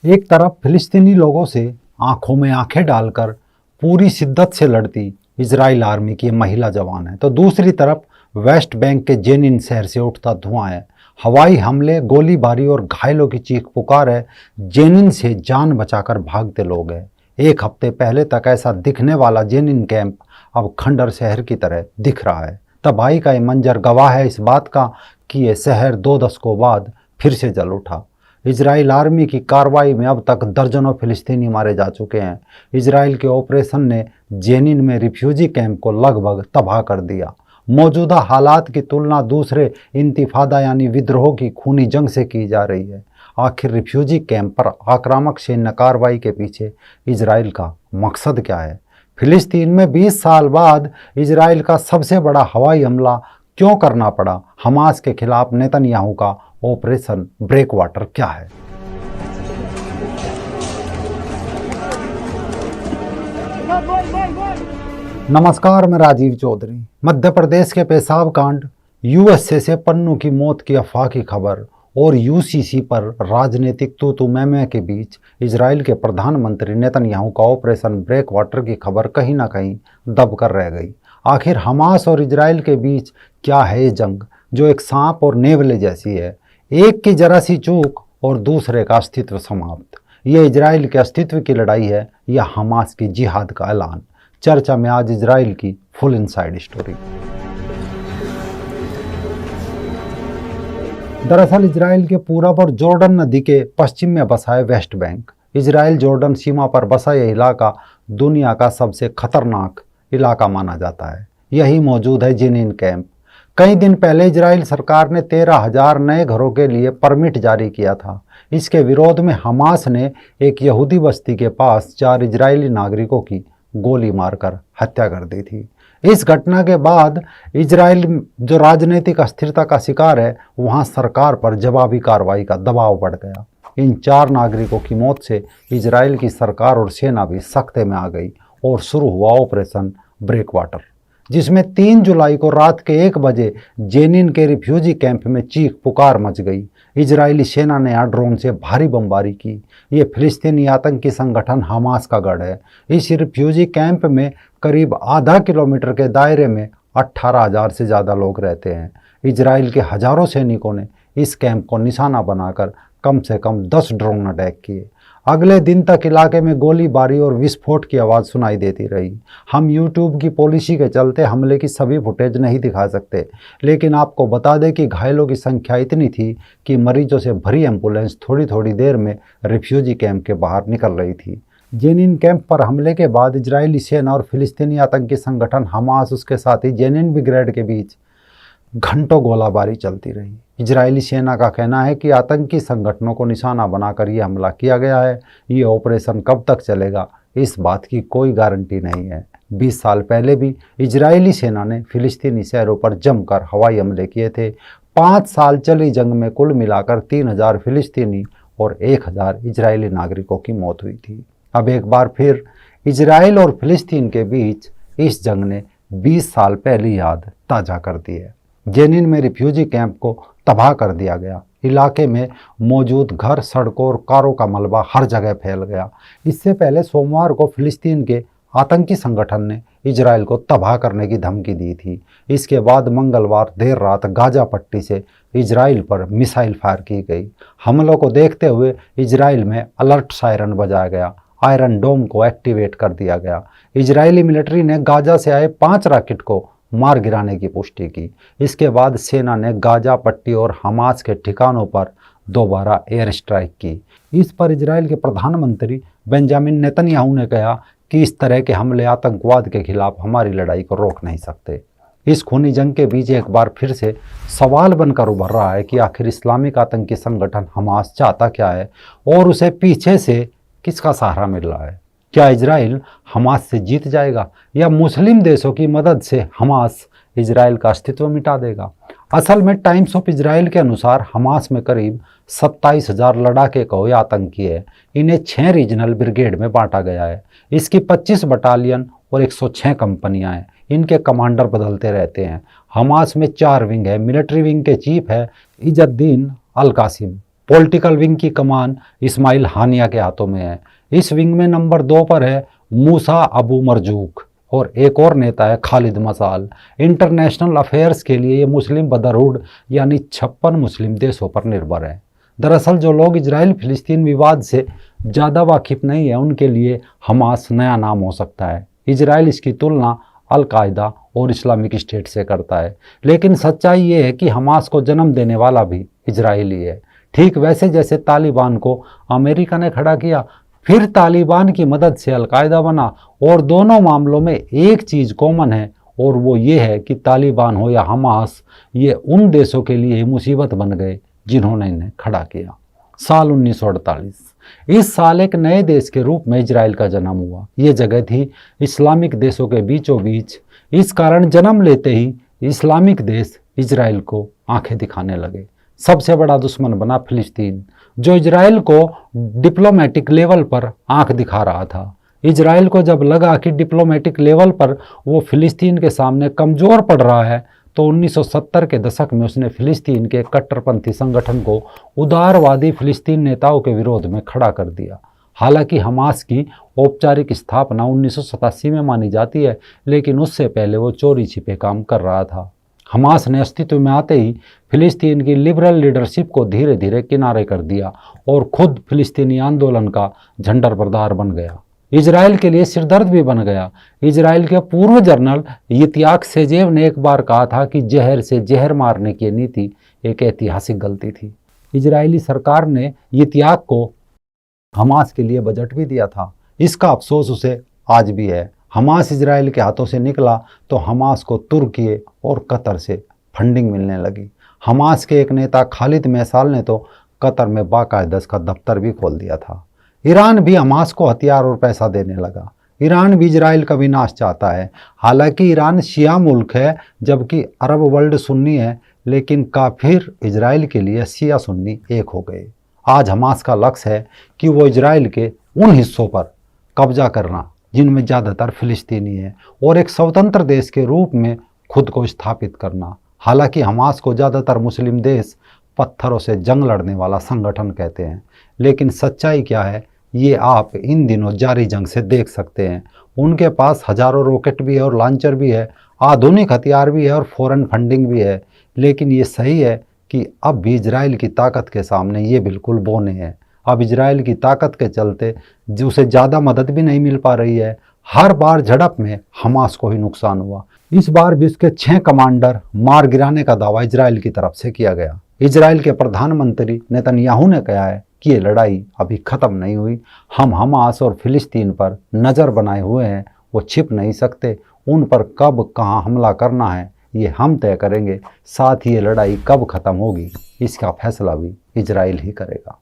एक तरफ फिलिस्तीनी लोगों से आंखों में आंखें डालकर पूरी शिद्दत से लड़ती इजराइल आर्मी की महिला जवान है, तो दूसरी तरफ वेस्ट बैंक के जेनिन शहर से उठता धुआं है। हवाई हमले, गोलीबारी और घायलों की चीख पुकार है। जेनिन से जान बचाकर भागते लोग हैं। एक हफ्ते पहले तक ऐसा दिखने वाला जेनिन कैंप अब खंडर शहर की तरह दिख रहा है। तबाही का ये मंजर गवाह है इस बात का कि ये शहर 2 दशकों बाद फिर से जल उठा। इजराइल आर्मी की कार्रवाई में अब तक दर्जनों फिलिस्तीनी मारे जा चुके हैं। इजराइल के ऑपरेशन ने जेनिन में रिफ्यूजी कैंप को लगभग तबाह कर दिया। मौजूदा हालात की तुलना दूसरे इंतिफादा यानी विद्रोह की खूनी जंग से की जा रही है। आखिर रिफ्यूजी कैंप पर आक्रामक सैन्य कार्रवाई के पीछे इजराइल का मकसद क्या है? फिलिस्तीन में 20 साल बाद इजराइल का सबसे बड़ा हवाई हमला क्यों करना पड़ा? हमास के खिलाफ नेतन्याहू का ऑपरेशन ब्रेकवाटर क्या है? नमस्कार, मैं राजीव चौधरी। मध्य प्रदेश के पेशाब कांड, यूएसए से पन्नू की मौत की अफवाह की खबर और यूसीसी पर राजनीतिक तू मैं के बीच इजराइल के प्रधानमंत्री नेतन्याहू का ऑपरेशन ब्रेकवाटर की खबर कहीं ना कहीं दब कर रह गई। आखिर हमास और इजराइल के बीच क्या है ये जंग जो एक सांप और नेवले जैसी है? एक की जरा सी चूक और दूसरे का अस्तित्व समाप्त। यह इजराइल के अस्तित्व की लड़ाई है या हमास की जिहाद का ऐलान? चर्चा में आज इजराइल की फुल इनसाइड स्टोरी। दरअसल इजराइल के पूरब और जॉर्डन नदी के पश्चिम में बसा है वेस्ट बैंक। इजराइल जॉर्डन सीमा पर बसा यह इलाका दुनिया का सबसे खतरनाक इलाका माना जाता है। यही मौजूद है जेनिन कैंप। कई दिन पहले इजराइल सरकार ने 13,000 नए घरों के लिए परमिट जारी किया था। इसके विरोध में हमास ने एक यहूदी बस्ती के पास 4 इजरायली नागरिकों की गोली मारकर हत्या कर दी थी। इस घटना के बाद इजराइल जो राजनीतिक अस्थिरता का शिकार है, वहां सरकार पर जवाबी कार्रवाई का दबाव बढ़ गया। इन 4 नागरिकों की मौत से इजराइल की सरकार और सेना भी सख्ते में आ गई और शुरू हुआ ऑपरेशन ब्रेकवाटर, जिसमें 3 जुलाई को रात के 1 बजे जेनिन के रिफ्यूजी कैंप में चीख पुकार मच गई। इजरायली सेना ने यहाँ ड्रोन से भारी बमबारी की। ये फिलिस्तीनी आतंकी संगठन हमास का गढ़ है। इस रिफ्यूजी कैंप में करीब आधा किलोमीटर के दायरे में 18,000 से ज़्यादा लोग रहते हैं। इजराइल के हजारों सैनिकों ने इस कैंप को निशाना बनाकर कम से कम 10 ड्रोन अटैक किए। अगले दिन तक इलाके में गोलीबारी और विस्फोट की आवाज़ सुनाई देती रही। हम यूट्यूब की पॉलिसी के चलते हमले की सभी फुटेज नहीं दिखा सकते, लेकिन आपको बता दें कि घायलों की संख्या इतनी थी कि मरीजों से भरी एम्बुलेंस थोड़ी थोड़ी देर में रिफ्यूजी कैंप के बाहर निकल रही थी। जेनिन कैंप पर हमले के बाद इजरायली सेना और फिलिस्तीनी आतंकी संगठन हमास, उसके साथ ही जेनिन ब्रिगेड के बीच घंटों गोलाबारी चलती रही। इजरायली सेना का कहना है कि आतंकी संगठनों को निशाना बनाकर यह हमला किया गया है। ये ऑपरेशन कब तक चलेगा, इस बात की कोई गारंटी नहीं है। 20 साल पहले भी इजरायली सेना ने फिलिस्तीनी शहरों पर जमकर हवाई हमले किए थे। 5 साल चली जंग में कुल मिलाकर 3,000 फिलिस्तीनी और 1,000 इजरायली नागरिकों की मौत हुई थी। अब एक बार फिर इजराइल और फिलिस्तीन के बीच इस जंग ने 20 साल पहली याद ताज़ा कर दी है। जेनिन में रिफ्यूजी कैंप को तबाह कर दिया गया। इलाके में मौजूद घर, सड़कों और कारों का मलबा हर जगह फैल गया। इससे पहले सोमवार को फिलिस्तीन के आतंकी संगठन ने इजराइल को तबाह करने की धमकी दी थी। इसके बाद मंगलवार देर रात गाजा पट्टी से इजराइल पर मिसाइल फायर की गई। हमलों को देखते हुए इजराइल में अलर्ट सायरन बजाया गया। आयरन डोम को एक्टिवेट कर दिया गया। इजरायली मिलिट्री ने गाजा से आए 5 रॉकेट को मार गिराने की पुष्टि की। इसके बाद सेना ने गाजा पट्टी और हमास के ठिकानों पर दोबारा एयर स्ट्राइक की। इस पर इजराइल के प्रधानमंत्री बेंजामिन नेतन्याहू ने कहा कि इस तरह के हमले आतंकवाद के खिलाफ हमारी लड़ाई को रोक नहीं सकते। इस खूनी जंग के बीच एक बार फिर से सवाल बनकर उभर रहा है कि आखिर इस्लामिक आतंकी संगठन हमास चाहता क्या है और उसे पीछे से किसका सहारा मिल रहा है? क्या इजराइल हमास से जीत जाएगा या मुस्लिम देशों की मदद से हमास इजराइल का अस्तित्व मिटा देगा? असल में टाइम्स ऑफ इजराइल के अनुसार हमास में करीब 27,000 लड़ाके कौए आतंकी है। इन्हें 6 रीजनल ब्रिगेड में बांटा गया है। इसकी 25 बटालियन और 106 कंपनियां हैं। इनके कमांडर बदलते रहते हैं। हमास में 4 विंग है। मिलिट्री विंग के चीफ है इज़्ज़ुद्दीन अल कासिम। पॉलिटिकल विंग की कमान इस्माइल हानिया के हाथों में है। इस विंग में नंबर 2 पर है मूसा अबू मरजूक और एक और नेता है खालिद मसाल। इंटरनेशनल अफेयर्स के लिए ये मुस्लिम ब्रदरहुड यानी 56 मुस्लिम देशों पर निर्भर है। दरअसल जो लोग इजराइल फिलिस्तीन विवाद से ज़्यादा वाकिफ नहीं है उनके लिए हमास नया नाम हो सकता है। इजराइल इसकी तुलना अल-कायदा और इस्लामिक स्टेट से करता है, लेकिन सच्चाई ये है कि हमास को जन्म देने वाला भी इजराइली है। ठीक वैसे जैसे तालिबान को अमेरिका ने खड़ा किया, फिर तालिबान की मदद से अल-कायदा बना, और दोनों मामलों में एक चीज़ कॉमन है और वो ये है कि तालिबान हो या हमास, ये उन देशों के लिए मुसीबत बन गए जिन्होंने इन्हें खड़ा किया। साल 1948, इस साल एक नए देश के रूप में इजराइल का जन्म हुआ। ये जगह थी इस्लामिक देशों के बीचों बीच। इस कारण जन्म लेते ही इस्लामिक देश इजराइल को आंखें दिखाने लगे। सबसे बड़ा दुश्मन बना फिलिस्तीन, जो इजराइल को डिप्लोमेटिक लेवल पर आंख दिखा रहा था। इजराइल को जब लगा कि डिप्लोमेटिक लेवल पर वो फिलिस्तीन के सामने कमज़ोर पड़ रहा है, तो 1970 के दशक में उसने फिलिस्तीन के कट्टरपंथी संगठन को उदारवादी फिलिस्तीन नेताओं के विरोध में खड़ा कर दिया। हालांकि हमास की औपचारिक स्थापना 1987 में मानी जाती है, लेकिन उससे पहले वो चोरी छिपे काम कर रहा था। हमास ने अस्तित्व में आते ही फिलिस्तीन की लिबरल लीडरशिप को धीरे धीरे किनारे कर दिया और खुद फिलिस्तीनी आंदोलन का झंडरबरदार बन गया। इजराइल के लिए सिरदर्द भी बन गया। इजराइल के पूर्व जनरल यित्याक सेजेव ने एक बार कहा था कि जहर से जहर मारने की नीति एक ऐतिहासिक गलती थी। इजरायली सरकार ने यित्याक को हमास के लिए बजट भी दिया था। इसका अफसोस उसे आज भी है। हमास इजराइल के हाथों से निकला तो हमास को तुर्की और कतर से फंडिंग मिलने लगी। हमास के एक नेता खालिद मैसाल ने तो कतर में बाकायदा का दफ्तर भी खोल दिया था। ईरान भी हमास को हथियार और पैसा देने लगा। ईरान भी इजराइल का विनाश चाहता है। हालांकि ईरान शिया मुल्क है जबकि अरब वर्ल्ड सुन्नी है, लेकिन काफिर इजराइल के लिए शिया सुन्नी एक हो गए। आज हमास का लक्ष्य है कि वो इजराइल के उन हिस्सों पर कब्जा करना जिनमें ज़्यादातर फिलिस्तीनी है और एक स्वतंत्र देश के रूप में खुद को स्थापित करना। हालांकि हमास को ज़्यादातर मुस्लिम देश पत्थरों से जंग लड़ने वाला संगठन कहते हैं, लेकिन सच्चाई क्या है ये आप इन दिनों जारी जंग से देख सकते हैं। उनके पास हजारों रॉकेट भी है और लॉन्चर भी है, आधुनिक हथियार भी है और फॉरेन फंडिंग भी है, लेकिन ये सही है कि अब भी इजराइल की ताकत के सामने ये बिल्कुल बौने हैं। अब इजराइल की ताकत के चलते जो उसे ज़्यादा मदद भी नहीं मिल पा रही है। हर बार झड़प में हमास को ही नुकसान हुआ। इस बार भी उसके 6 कमांडर मार गिराने का दावा इजराइल की तरफ से किया गया। इजराइल के प्रधानमंत्री नेतन्याहू ने कहा है कि ये लड़ाई अभी ख़त्म नहीं हुई। हम हमास और फिलिस्तीन पर नज़र बनाए हुए हैं, वो छिप नहीं सकते। उन पर कब कहाँ हमला करना है ये हम तय करेंगे। साथ ही ये लड़ाई कब ख़त्म होगी इसका फैसला भी इजराइल ही करेगा।